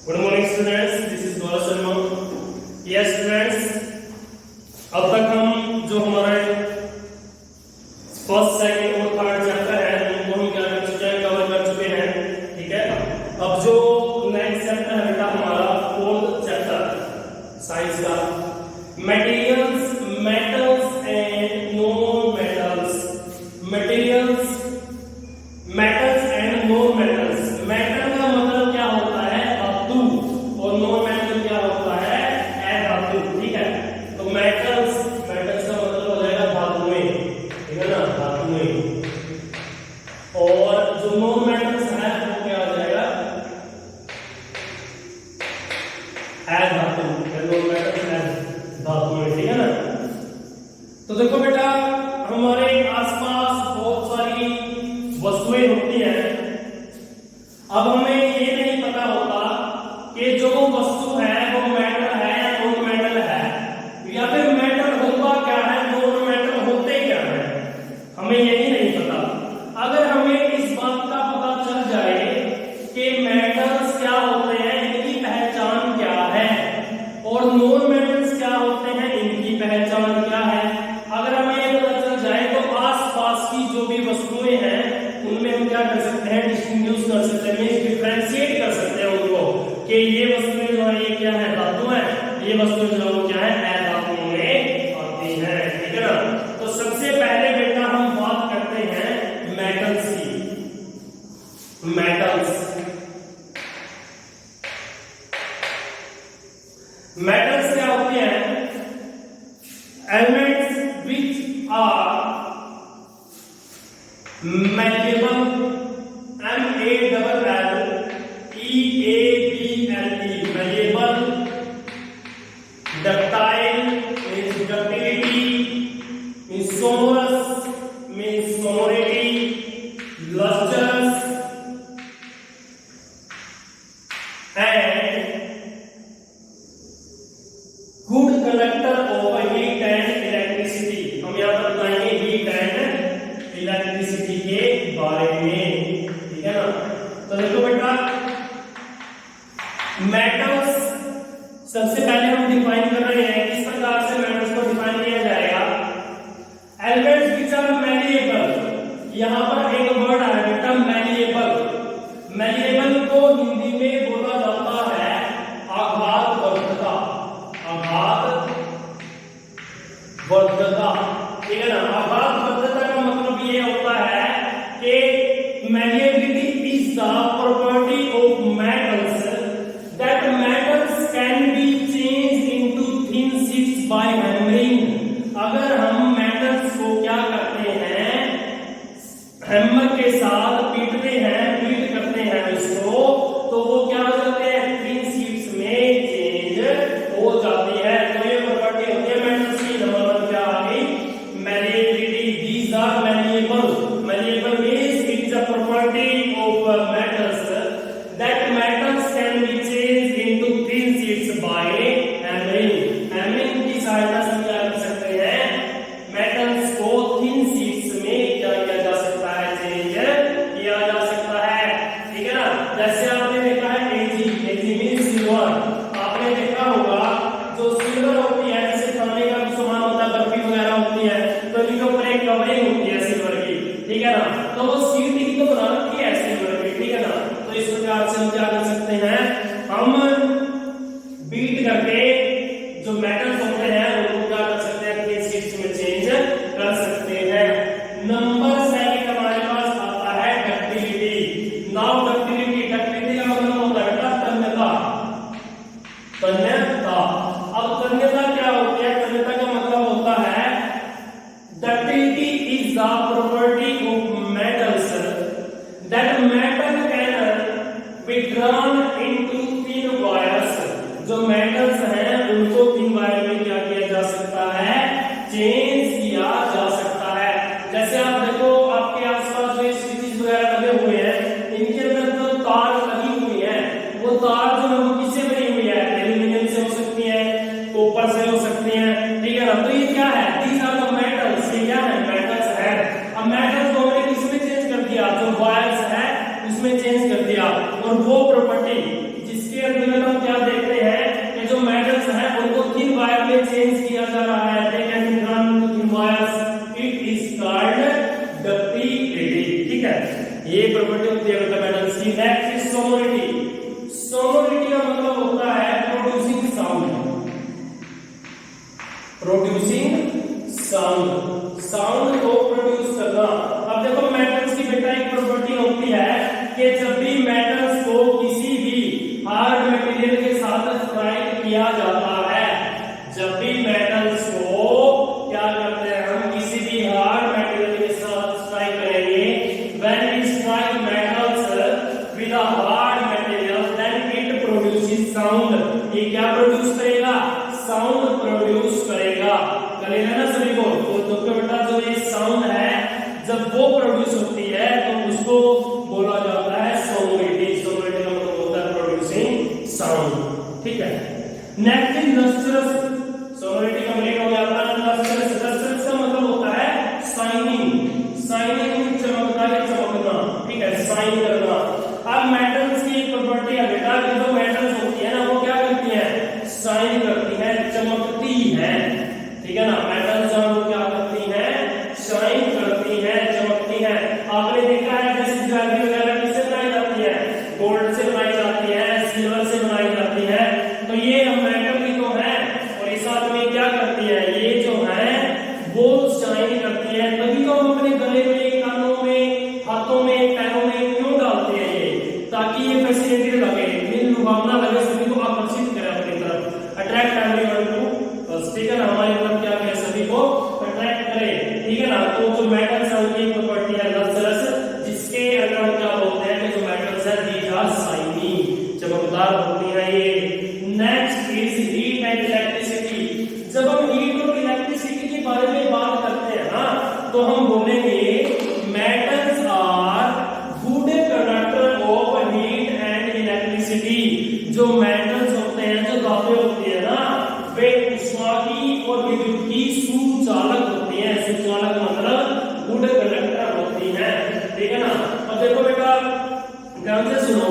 Good morning students, this is Gaurav Sharma. Yes students, अब तक हम जो हमारे फर्स्ट सेकंड और थर्ड चैप्टर है उनको हम क्या कर चुके हैं, कवर कर चुके हैं। ठीक है, अब जो नेक्स्ट चैप्टर है बेटा हमारा फोर्थ चैप्टर साइंस का, materials, metals and non metals. Materials, metals and non metals. Metal का मतलब क्या होता है, धातु, और नॉन मेटल क्या होता है, अधातु। ठीक है, तो मेटल्स, मेटल्स का मतलब हो जाएगा धातुएं, ठीक है ना, धातुएं। और जो नॉन मेटल्स है वो क्या हो जाएगा, अधातु। नॉन मेटल्स धातुएं, ठीक है ना। तो देखो बेटा, हमारे आसपास बहुत सारी वस्तुएं होती हैं। अब हमें ये नहीं पता होता कि जो वस्तु है वो मेटल है या नॉन मेटल है, या फिर मेटल होता क्या है, नॉन मेटल होते क्या है, हमें यही नहीं पता। अगर हमें इस बात का पता चल जाए कि मेटल्स क्या होते हैं, इनकी पहचान क्या है, और नॉन मेटल्स क्या होते हैं, इनकी पहचान क्या है, अगर हमें ये पता चल जाए तो आसपास की जो भी वस्तुएं हैं उनमें हम क्या कर सकते हैं, डिस्टिंग्विश कर सकते हैं, डिफरेंशिएट कर सकते हैं उनको, कि ये वस्तुएं जो है ये क्या है, धातु है, ये वस्तुएं जो है क्या है, अधातु में आती हैं। ठीक है ना। तो सबसे पहले बेटा हम बात करते हैं मेटल्स की। मेटल्स, मेटल्स क्या होते हैं, elements which are malleable, M-A-L-L-E-A-B-L-E, malleable, ductile means ductility, means sonorous means sonority, lustrous and good conductor of heat and electricity। हम यहाँ पर बताएंगे हीट एंड इलेक्ट्रिसिटी के बारे में। ठीक है ना। तो देखो बेटा, मेटल्स सबसे पहले हम डिफाइन कर रहे हैं, किस प्रकार से मेटल्स को डिफाइन किया जाएगा। एलिमेंट्स विच आर मैलिएबल, यहां पर एक वर्ड है बेटा मैलिएबल। मैलिएबल को हिंदी में बोला जाता है आघात वर्धता, आघात वर्धता। ठीक है ना। आघात वर्धता का मतलब ये होता है कि malleability is the property of metals that metals can be changed into thin sheets by hammering. अगर हम मेटल्स को क्या करते हैं, हैमर के साथ पीटते हैं, बीट करते हैं उसको, तो वो क्या हो जाते हैं, थिन शीट्स में चेंज हो जाती है। तो ये प्रॉपर्टी होती है मेटल्स की। नंबर क्या आ गई, malleability। These are malleable. Malleable means it is a property of metals that metals can be changed into thin sheets by hammering. Hammering की सहायता से क्या कर सकते हैं, मेटल्स को thin sheets में क्या किया जा सकता है, चेंज किया जा सकता है। ठीक है ना। जैसे आपने देखा है Ag, Ag means silver। आपने देखा होगा जो सिल्वर होती है, जैसे खाने का सामान होता है, बर्फी वगैरह होती है, तो इनके ऊपर एक कवरिंग होती है सिल्वर की। ठीक है ना। तो वो सीट की तो बना रखी है सिल्वर की। ठीक है ना। तो इस प्रकार से हम क्या कर सकते हैं, हम बीट करके जो मेटल्स होते हैं उनको क्या कर सकते हैं, थिन शीट्स में चेंज कर सकते हैं। नंबर सेकंड हमारे पास आता है डक्टिलिटी। नाउ डक्टिलिटी, डक्टिलिटी का मतलब होता है बेटा तन्यता, तन्यता। अब तन्यता क्या होती है, तन्यता का मतलब होता है ductility is the property of metals that metal can be drawn into thin wires। जो मेटल्स हैं उनको थिन वायर में क्या किया जा सकता है, चेंज किया जा सकता है। जैसे आप देखो आपके आसपास जो स्विचेस वगैरह लगे हुए हैं, इनके अंदर जो तार लगी हुई है, वो तार जो है वो किससे बनी हुई है, एल्यूमिनियम से हो सकती है, कॉपर से हो सकती है। ठीक है ना। तो ये क्या है, दीज आर द मेटल्स। ये क्या है, मेटल्स है। अब मेटल्स को हमने किसमें चेंज कर दिया, जो वायर्स है उसमें चेंज कर दिया, और वो प्रॉपर्टी जिसके अंदर साउंड, ये क्या प्रोड्यूस करेगा, साउंड प्रोड्यूस करेगा। करेगा ना सभी को। तो बेटा जो ये साउंड है जब वो प्रोड्यूस होती है तो उसको बोला जाता है सोनोरिटी। सोनोरिटी का मतलब होता है प्रोड्यूसिंग साउंड। ठीक है, next is lustrous. Sonority complete हो गया अपना। लस्ट्रस, लस्ट्रस का मतलब होता है शाइनिंग। शाइनिंग चमकता है, चमकना। ठीक है, शाइन करना। अब मेटल्स की एक प्रॉपर्टी है बेटा कि जो मेटल्स होती है ना वो क्या करती है, शाइन करती है, चमकती है। ठीक है ना, मेटल्स जो वो क्या करती है, शाइन करती है, चमकती है। आपने देखा है जैसे ज्वेलरी वगैरह किससे बनाई जाती है, गोल्ड से बनाई जाती है, सिल्वर से बनाई जाती है। तो ये मेटल ही तो है और इस साथ में क्या करती है, ये जो है वो शाइन करती है। तभी तो हम अपने गले में, कानों में, हाथों में, पैरों में क्यों डालते हैं ये, ताकि ये फैसिनेटेड लगे, लुभावना लगे, सभी को आकर्षित करे अपनी तरफ, अट्रैक्ट एवरीवन टू अस। ठीक है ना, हमारी तरफ क्या है, सभी को अट्रैक्ट करे। ठीक है ना, तो जो मेटल्स है उनकी प्रॉपर्टी है लस्ट्रस, जिसके अंदर हम क्या बोलते हैं कि जो मेटल्स है दीज आर शाइनी, चमकदार होती है ये। Next is heat and electricity. जब हम हीट और इलेक्ट्रिसिटी के बारे में बात करते हैं ना तो हम बोलेंगे metals are good conductor of heat and electricity. जो मेटल्स होते हैं, जो धातुएं होती है ना, वे ऊष्मा की और विद्युत की सुचालक होती हैं। सुचालक मतलब गुड कंडक्टर होती हैं। ठीक है ना। अब देखो बेटा ध्यान से सुनो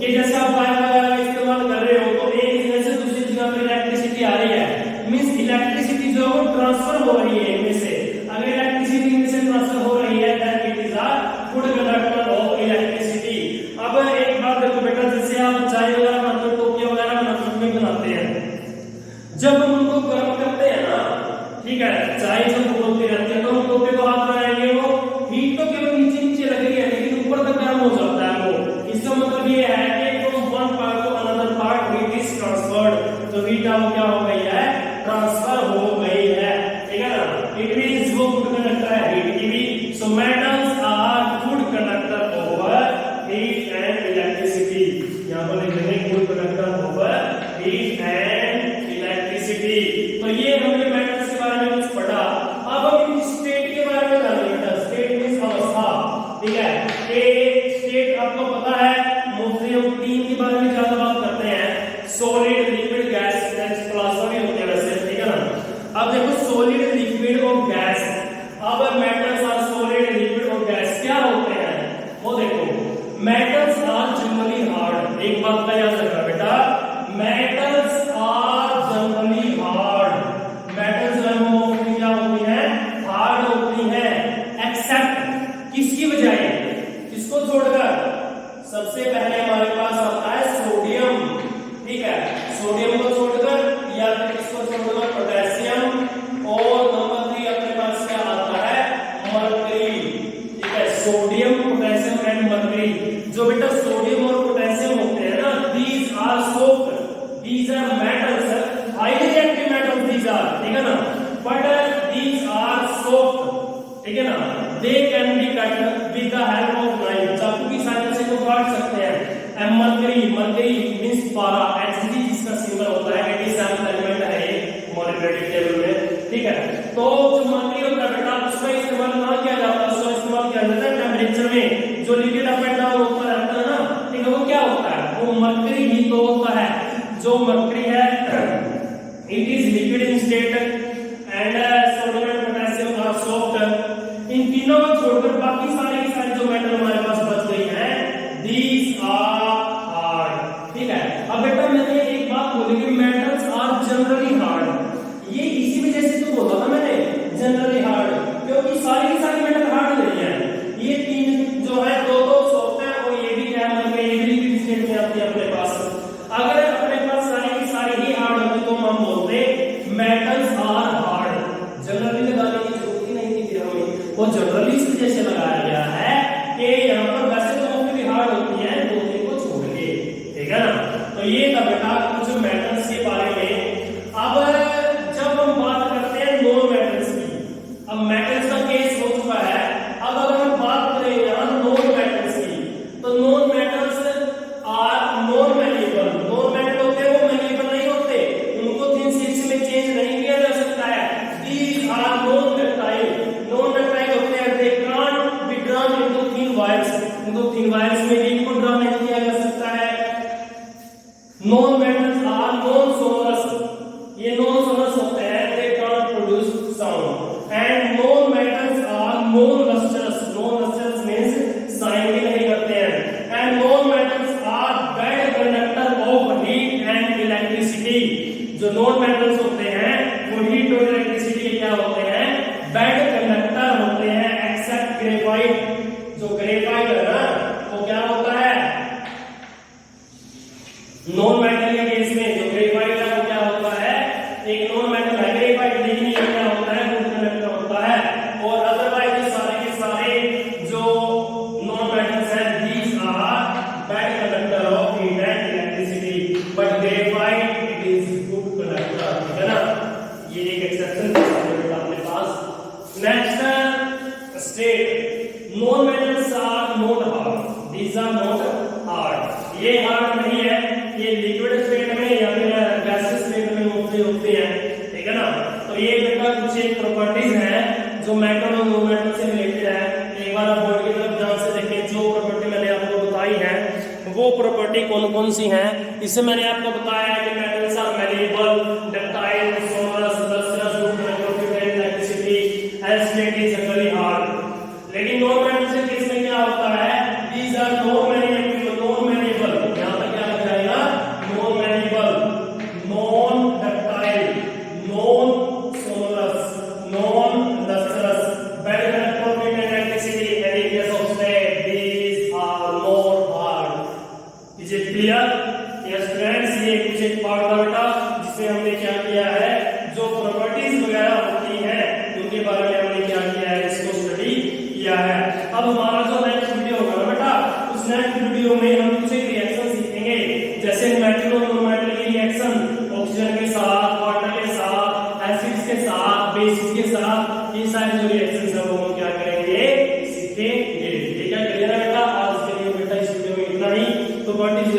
कि जैसे आप वायर वगैरह इस्तेमाल कर रहे हो तो एक जगह से दूसरी जगह पर इलेक्ट्रिसिटी आ रही है, मींस इलेक्ट्रिसिटी जो है वो ट्रांसफर हो रही है इनमें से। अगर इलेक्ट्रिसिटी इनमें से ट्रांसफर हो रही है then it is a good conductor of electricity. अब एक बात देखो बेटा, जैसे आप चाय वगैरह बनाते हो, टोपियां वगैरह बनाते हैं, जब हम उनको गर्म करते हैं ना, ठीक है, चाय जब उबलती रहती है तो हम टोपे को हाथ लगाएंगे, वो हीट तो केवल नीचे नीचे लग रही है लेकिन ऊपर तक गर्म हो जाता है वो। इसका मतलब ये है कि from one part two another part heat is transferred. तो हीट अब क्या हो गई है, ट्रांसफर हो गई है। ठीक है ना, इट मींस वो गुड कंडक्टर है हीट की भी। So metals are good conductor over heat and electricity. यहां पर लिख देंगे good conductor over heat and electricity. तो ये हमने मेटल्स के बारे में कुछ पढ़ा। अब हम स्टेट के बारे में जानेंगे बेटा। स्टेट मींस अवस्था। ठीक है, एक स्टेट आपको पता है मोस्टली हम तीन के बारे में ज्यादा बात करते हैं, solid, liquid, gas, next plasma भी होते हैं वैसे। ठीक है ना। अब देखो सॉलिड, लिक्विड और गैस। अब मेटल्स आर सॉलिड, लिक्विड और गैस क्या होते हैं वो देखो। Metals are generally hard. एक बात का याद रखना बेटा, metals are generally hard. Metals जो है वो क्या होती है, हार्ड होती है, एक्सेप्ट किसकी बजाय, किसको छोड़कर, सबसे पहले हमारे पास आता है सोडियम। ठीक है, सोडियम को छोड़कर या फिर किसको छोड़कर, पोटेशियम, और नंबर 3 अपने पास क्या आता है, मरकरी। ठीक है, सोडियम, पोटेशियम एंड मरकरी। जो बेटा सोडियम और पोटेशियम होते हैं ना, these are soft, these are metals, highly reactive metals these are. ठीक है ना, बट दीज आर सॉफ्ट। ठीक है ना, they can be cut with the help of knife. चाकू की सहायता से इनको काट सकते हैं। एंड मरकरी, मरकरी मींस पारा, Hg जिसका सिंबल होता है, 87 एलिमेंट है ये मॉलिक्यूलर टेबल में। ठीक है, तो जो मरकरी होता है बेटा उसका इस्तेमाल ना किया जाता है, उसका इस्तेमाल किया जाता है टेंपरेचर में। जो लिक्विड अप एंड डाउन होता रहता है ना, ठीक है, वो क्या होता है, वो मरकरी ही तो होता है। जो मरकरी है it is liquid in state and sodium and potassium are soft. इन तीनों को छोड़कर बाकी सारे की सारी जो मेटल हमारे पास बच गई है, दीज आर हार्ड। ठीक है, अब बेटा मैंने एक बात बोली कि मेटल्स आर जनरली हार्ड। ये इसी वजह से तो बोला था मैंने जनरली हार्ड, क्योंकि सारी की सारी मेटल हार्ड नहीं है। ये तीन जो है दो सॉफ्ट है और ये भी क्या है, ये भी लिक्विड स्टेट में आती है अपने पास। अगर अपने पास सारी की सारी ही हार्ड होती तो हम बोलते मेटल्स आर हार्ड। जनरली लगाने की जरूरत ही नहीं थी फिर हमें, वो जनरली इस वजह से लगाया गया है कि यहाँ पर वैसे तो मोस्टली हार्ड होती है, दो तीन को छोड़ के। ठीक है ना, तो ये था बेटा कुछ मेटल्स के बारे में। अब जब हम बात करते हैं नॉन मेटल्स की, अब मेटल्स का केस हो चुका है, अब अगर हम बात करें यहाँ नॉन मेटल्स की, तो non metals are non malleable. Non metal होते हैं non metals are non sonorous, ये नॉन सोनरस होते हैं, they can produce sound. And non metals are non lustrous, non lustrous means shine भी नहीं करते हैं। And non metals are bad conductor of heat and electricity, जो non metals होते हैं वो हीट और इलेक्ट्रिसिटी के क्या होते हैं, बैड कंडक्टर होते हैं, एक्सेप्ट ग्रेफाइट। जो ग्रेफाइट है ना वो क्या होता है, नॉन मेटल के केस में जो ग्रेफाइट है वो क्या होता है, एक नॉन मेटल है ग्रेफाइट, लेकिन ये क्या होता है, गुड कंडक्टर होता है। और अदरवाइज सारे के सारे जो नॉन मेटल्स हैं these are bad conductor of heat and electricity, but graphite it is good conductor, ठीक है ना, ये एक एक्सेप्शन है अपने पास। Next state, non metals are not hard, these are not hard, ये हार्ड नहीं है, ये लिक्विड स्टेट में या फिर गैसियस स्टेट में होते हैं, ठीक है ना। तो ये बेटा कुछ एक प्रॉपर्टीज हैं जो मेटल और नॉन मेटल से रिलेटेड है। एक बार आप बोर्ड की तरफ ध्यान से देखें, जो प्रॉपर्टी मैंने आपको बताई है वो प्रॉपर्टी कौन कौन सी हैं। इससे मैंने आपको बताया है कि metals are malleable, ductile, sonorous, lustrous, good conductor, electricity, as state is generally hard. लेकिन नॉन मेटल से केस में क्या होता है, दीज आर नॉन मैनेबल, यहां तक क्या लग जाएगा, non malleable, non ductile, non sonorous, non lustrous, bad conductor of electricity and in case of state these are not hard. Is it clear? Yes friends, ये कुछ एक पार्ट था बेटा जिसमें हमने क्या किया है, जो प्रॉपर्टीज वगैरह होती हैं उनके बारे में हमने क्या किया है, इसको स्टडी किया है। अब हमारा जो नेक्स्ट वीडियो होगा ना बेटा, उस नेक्स्ट वीडियो में हम कुछ एक रिएक्शन सीखेंगे, जैसे मेटल और नॉन मेटल की रिएक्शन, ऑक्सीजन के साथ, वाटर के साथ, एसिड्स के साथ, बेसिस के साथ, ये सारे जो रिएक्शंस है वो हम क्या करेंगे, सीखेंगे। ठीक है, क्लियर है बेटा? आज के लिए बेटा इस वीडियो में इतना ही। तो व्हाट इज